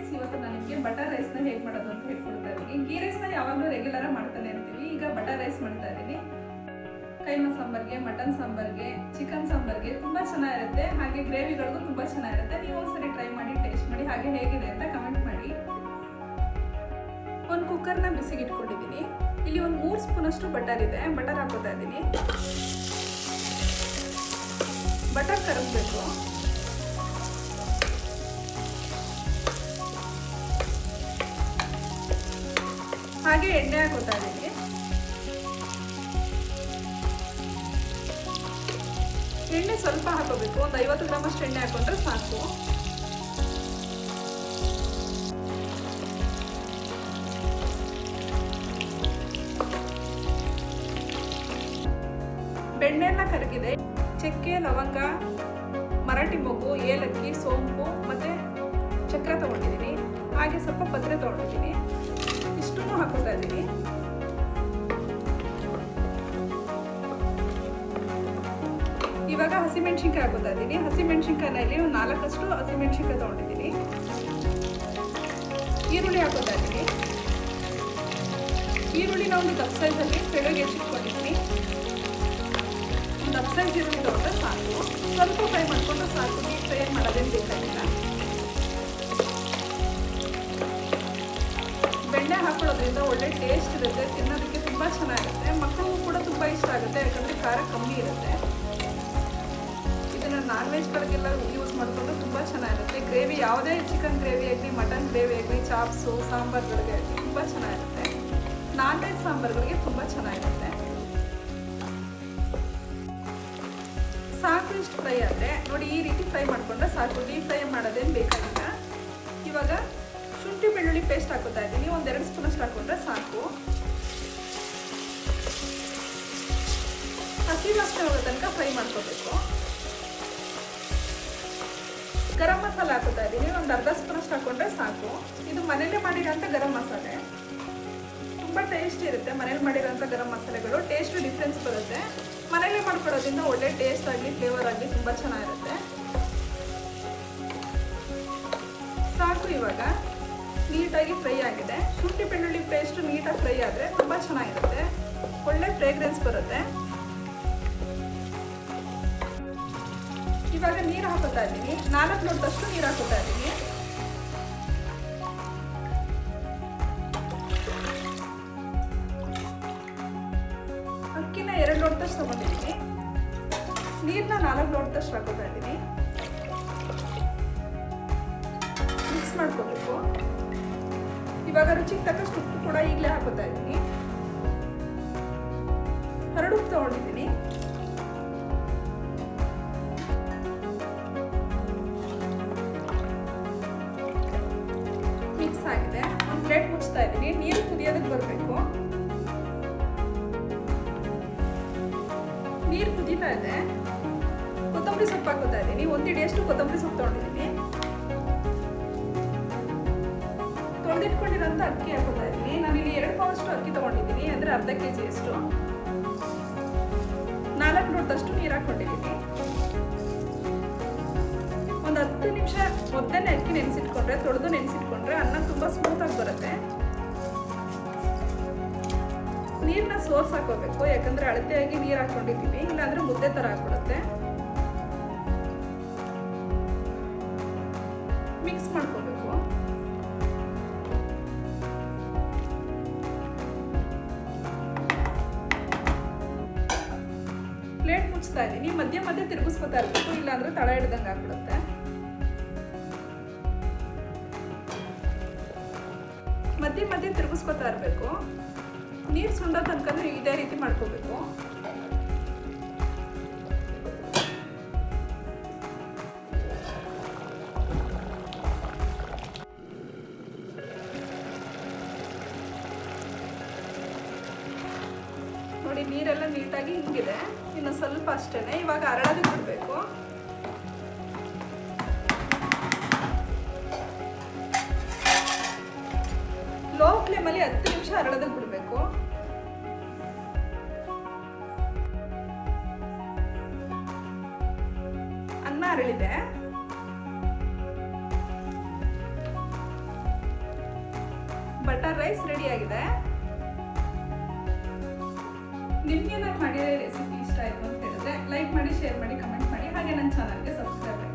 Friends, ಇವತ್ತು ನಾನು ನಿಮಗೆ ಬಟರ್ ರೈಸ್ನ ಹೇಗೆ ಮಾಡೋದು ಅಂತ ಹೇಳ್ಕೊಡ್ತಾ ಇದ್ದೀನಿ. ಗೀ ರೈಸ್ನ ಯಾವಾಗಲೂ ರೆಗ್ಯುಲರ್ ಮಾಡ್ತಾನೆ ಇರ್ತೀವಿ. ಈಗ ಬಟರ್ ರೈಸ್ ಮಾಡ್ತಾ ಇದ್ದೀನಿ. ಕೈಮಾ ಸಾಂಬಾರ್ಗೆ, ಮಟನ್ ಸಾಂಬಾರ್ಗೆ, ಚಿಕನ್ ಸಾಂಬಾರ್ಗೆ ತುಂಬ ಚೆನ್ನಾಗಿರುತ್ತೆ. ಹಾಗೆ ಗ್ರೇವಿಗಳಿಗೂ ತುಂಬ ಚೆನ್ನಾಗಿರುತ್ತೆ. ನೀವು ಒಂದ್ಸರಿ ಟ್ರೈ ಮಾಡಿ, ಟೇಸ್ಟ್ ಮಾಡಿ, ಹಾಗೆ ಹೇಗಿದೆ ಅಂತ ಕಮೆಂಟ್ ಮಾಡಿ. ಒಂದು ಕುಕ್ಕರ್ನ ಬಿಸಿಗೆ ಇಟ್ಕೊಂಡಿದ್ದೀನಿ. ಇಲ್ಲಿ ಒಂದು 3 ಸ್ಪೂನಷ್ಟು ಬಟರ್ ಇದೆ. ಬಟರ್ ಹಾಕೋತಾ ಇದ್ದೀನಿ. ಬಟರ್ ಕರಗಬೇಕು. ಹಾಗೆ ಎಣ್ಣೆ ಹಾಕೋತಾ ಇದ್ದೀನಿ. ಎಣ್ಣೆ ಸ್ವಲ್ಪ ಹಾಕೋಬೇಕು. ಒಂದು 50 ಗ್ರಾಮ್ ಅಷ್ಟು ಎಣ್ಣೆ ಹಾಕೊಂಡ್ರೆ ಸಾಕು. ಬೆಣ್ಣೆ ಎಲ್ಲ ಕರಗಿದೆ. ಚಕ್ಕೆ, ಲವಂಗ, ಮರಾಠಿ ಮೊಗ್ಗು, ಏಲಕ್ಕಿ, ಸೋಂಪು ಮತ್ತು ಚಕ್ರ ತೊಗೊಂಡಿದ್ದೀನಿ. ಹಾಗೆ ಸ್ವಲ್ಪ ಪತ್ರೆ ತೊಗೊಂಡಿದ್ದೀನಿ. ಇಷ್ಟನ್ನು ಹಾಕೋತಾ ಇದ್ದೀನಿ. ಇವಾಗ ಹಸಿಮೆಣಸಿನ್ಕಾಯಿ ಹಾಕೋತಾ ಇದ್ದೀನಿ. ಹಸಿಮೆಣಸಿನ್ಕಾಯಿನಲ್ಲಿ ಒಂದು 4 ಹಸಿಮೆಣಸಿನ್ಕಾಯಿ ತೊಗೊಂಡಿದ್ದೀನಿ. ಈರುಳ್ಳಿ ಹಾಕೋತಾ ಇದ್ದೀನಿ. ಈರುಳ್ಳಿನ ಒಂದು ದಪ್ಪ ಸೈಜಲ್ಲಿ ತೆಳಗೆ ಹೆಚ್ಚಿಟ್ಕೊಂಡಿದ್ದೀನಿ. ಒಂದು ದಪ್ಪ ಸೈಜ್ ಈರುಳ್ಳಿ ತೊಗೊಂಡ್ರೆ ಸಾಕು. ಸ್ವಲ್ಪ ಫ್ರೈ ಮಾಡಿಕೊಂಡ್ರೆ ಸಾಕು. ಡೀಪ್ ಫ್ರೈ ಮಾಡೋದೇನು ಬೇಕಾಗಿಲ್ಲ. ಬೆಣ್ಣೆ ಹಾಕೊಳ್ಳೋದ್ರಿಂದ ಒಳ್ಳೆ ಟೇಸ್ಟ್ ಇರುತ್ತೆ. ತಿನ್ನೋದಕ್ಕೆ ತುಂಬ ಚೆನ್ನಾಗಿರುತ್ತೆ. ಮಕ್ಕಳಿಗೂ ಕೂಡ ತುಂಬ ಇಷ್ಟ ಆಗುತ್ತೆ, ಯಾಕಂದರೆ ಖಾರ ಕಮ್ಮಿ ಇರುತ್ತೆ. ಇದನ್ನು ನಾನ್ ವೆಜ್ಗಳಿಗೆಲ್ಲ ಯೂಸ್ ಮಾಡಿಕೊಂಡು ತುಂಬ ಚೆನ್ನಾಗಿರುತ್ತೆ. ಗ್ರೇವಿ ಯಾವುದೇ ಚಿಕನ್ ಗ್ರೇವಿ ಆಗಲಿ, ಮಟನ್ ಗ್ರೇವಿ ಆಗಲಿ, ಚಾಪ್ಸು, ಸಾಂಬಾರುಗಳಿಗೆ ಆಗಲಿ ತುಂಬ ಚೆನ್ನಾಗಿರುತ್ತೆ. ನಾನ್ ವೆಜ್ ಸಾಂಬಾರುಗಳಿಗೆ ತುಂಬ ಚೆನ್ನಾಗಿರುತ್ತೆ. ಸಾಕು. ಇಷ್ಟು ಫ್ರೈ ಆದರೆ ನೋಡಿ, ಈ ರೀತಿ ಫ್ರೈ ಮಾಡಿಕೊಂಡ್ರೆ ಸಾಕು. ಡೀಪ್ ಫ್ರೈ ಮಾಡೋದೇನು ಬೇಕಾಗಿಲ್ಲ. ಇವಾಗ ಶುಂಠಿ ಬೆಳ್ಳುಳ್ಳಿ ಪೇಸ್ಟ್ ಹಾಕೋತಾ ಇದ್ದೀನಿ. ಒಂದು 2 ಸ್ಪೂನಷ್ಟು ಹಾಕೊಂಡ್ರೆ ಸಾಕು. ಹಸಿ ವಾಸನೆ ಹೋಗೋ ತನಕ ಫ್ರೈ ಮಾಡ್ಕೋಬೇಕು. ಗರಂ ಮಸಾಲೆ ಹಾಕೋತಾ ಇದ್ದೀನಿ. ಒಂದು ಅರ್ಧ ಸ್ಪೂನಷ್ಟು ಹಾಕೊಂಡ್ರೆ ಸಾಕು. ಇದು ಮನೇಲೆ ಮಾಡಿರೋಂಥ ಗರಂ ಮಸಾಲೆ. ತುಂಬ ಟೇಸ್ಟ್ ಇರುತ್ತೆ. ಮನೇಲಿ ಮಾಡಿರೋಂಥ ಗರಂ ಮಸಾಲೆಗಳು ಟೇಸ್ಟ್ ಡಿಫ್ರೆನ್ಸ್ ಬರುತ್ತೆ. ಮನೇಲೆ ಮಾಡ್ಕೊಡೋದ್ರಿಂದ ಒಳ್ಳೆ ಟೇಸ್ಟ್ ಆಗಲಿ, ಫ್ಲೇವರ್ ಆಗಲಿ ತುಂಬ ಚೆನ್ನಾಗಿರುತ್ತೆ. ಸಾಕು. ಇವಾಗ ನೀಟಾಗಿ ಫ್ರೈ ಆಗಿದೆ. ಶುಂಠಿ ಬೆಳ್ಳುಳ್ಳಿ ಪೇಸ್ಟು ನೀಟಾಗಿ ಫ್ರೈ ಆದರೆ ತುಂಬ ಚೆನ್ನಾಗಿರುತ್ತೆ. ಒಳ್ಳೆ ಫ್ರೇಗ್ರೆನ್ಸ್ ಬರುತ್ತೆ. ಇವಾಗ ನೀರು ಹಾಕೋತಾ ಇದ್ದೀನಿ. 4 ಲೋಟದಷ್ಟು ನೀರು ಹಾಕೋತಾ ಇದ್ದೀನಿ. ಅಕ್ಕಿನ 2 ಲೋಟದಷ್ಟು ತಗೊಂಡಿದ್ದೀನಿ. ನೀರನ್ನ 4 ಲೋಟದಷ್ಟು ಹಾಕೋತಾ ಇದ್ದೀನಿ. ಮಿಕ್ಸ್ ಮಾಡ್ಕೋಬೇಕು. ಇವಾಗ ರುಚಿಗೆ ತಕ್ಕಷ್ಟು ಉಪ್ಪು ಕೂಡ ಈಗಲೇ ಹಾಕೋತಾ ಇದ್ದೀನಿ. ಹರಡುಪ್ಪು ತಗೊಂಡಿದ್ದೀನಿ. ಮಿಕ್ಸ್ ಆಗಿದೆ. ಒಂದು ಪ್ಲೇಟ್ ಮುಚ್ತಾ ಇದ್ದೀನಿ. ನೀರು ಕುದಿಯೋದಕ್ಕೆ ಬರಬೇಕು. ನೀರು ಕುದೀತಾ ಇದೆ. ಕೊತ್ತಂಬರಿ ಸೊಪ್ಪು ಹಾಕೋತಾ ಇದ್ದೀನಿ. 1 ಹಿಡಿಯಷ್ಟು ಕೊತ್ತಂಬರಿ ಸೊಪ್ಪು ತಗೊಂಡಿದ್ದೀನಿ. ತೊಳೆದಿಟ್ಕೊಂಡಿರೋಂಥ ಅಕ್ಕಿ ಹಾಕೋತಾ ಇದ್ದೀನಿ. ನಾನಿಲ್ಲಿ 2 ಪಾವಷ್ಟು ಅಕ್ಕಿ ತೊಗೊಂಡಿದ್ದೀನಿ, ಅಂದರೆ ಅರ್ಧ kg ಅಷ್ಟು. 4 ಲೋಟದಷ್ಟು ನೀರು ಹಾಕ್ಕೊಂಡಿದ್ದೀನಿ. ಒಂದು 10 ನಿಮಿಷ ಮೊದಲೇ ಅಕ್ಕಿ ನೆನೆಸಿಟ್ಕೊಂಡ್ರೆ, ತೊಳೆದು ನೆನೆಸಿಟ್ಕೊಂಡ್ರೆ ಅನ್ನ ತುಂಬ ಸ್ಮೂತಾಗಿ ಬರುತ್ತೆ. ನೀರನ್ನ ಸೋರ್ಸ್ ಹಾಕೋಬೇಕು, ಯಾಕಂದರೆ ಅಳತೆಯಾಗಿ ನೀರು ಹಾಕ್ಕೊಂಡಿದ್ದೀವಿ. ಇಲ್ಲಾಂದರೆ ಮುದ್ದೆ ಥರ ಹಾಕ್ಬಿಡುತ್ತೆ. ಮಿಕ್ಸ್ ಮಾಡ್ಕೋಬೇಕು. ಪ್ಲೇಟ್ ಮುಚ್ತಾ ಇದ್ದೀನಿ. ಮಧ್ಯೆ ಮಧ್ಯೆ ತಿರುಗಿಸ್ಕೊತಾ ಇರಬೇಕು, ಇಲ್ಲಾಂದ್ರೆ ತಳ ಹಿಡ್ದಂಗೆ ಆಗ್ಬಿಡುತ್ತೆ. ಮಧ್ಯೆ ಮಧ್ಯೆ ತಿರುಗಿಸ್ಕೊತಾ ಇರಬೇಕು. ನೀರು ಸುಂಡೋ ತನಕ ಇದೇ ರೀತಿ ಮಾಡ್ಕೋಬೇಕು. ನೋಡಿ, ನೀರೆಲ್ಲ ನೀಟಾಗಿ ಹಿಂಗಿದೆ. ಇನ್ನು ಸ್ವಲ್ಪ ಅಷ್ಟೇ. ಇವಾಗ ಹರಳೋದಕ್ಕೆ ಬಿಡಬೇಕು. ಲೋ ಫ್ಲೇಮಲ್ಲಿ 10 ನಿಮಿಷ ಹರಳೋದಕ್ಕೆ ಬಿಡಬೇಕು. ಅನ್ನ ಅರಳಿದೆ. ಬಟರ್ ರೈಸ್ ರೆಡಿ ಆಗಿದೆ. ನಿಮಗೆ ನಾನು ಮಾಡಿರೋ ರೆಸಿಪಿ ಇಷ್ಟ ಆಯಿತು ಅಂತ ಹೇಳಿದ್ರೆ ಲೈಕ್ ಮಾಡಿ, ಶೇರ್ ಮಾಡಿ, ಕಮೆಂಟ್ ಮಾಡಿ, ಹಾಗೆ ನನ್ನ ಚಾನಲ್ಗೆ ಸಬ್ಸ್ಕ್ರೈಬ್ ಮಾಡಿ.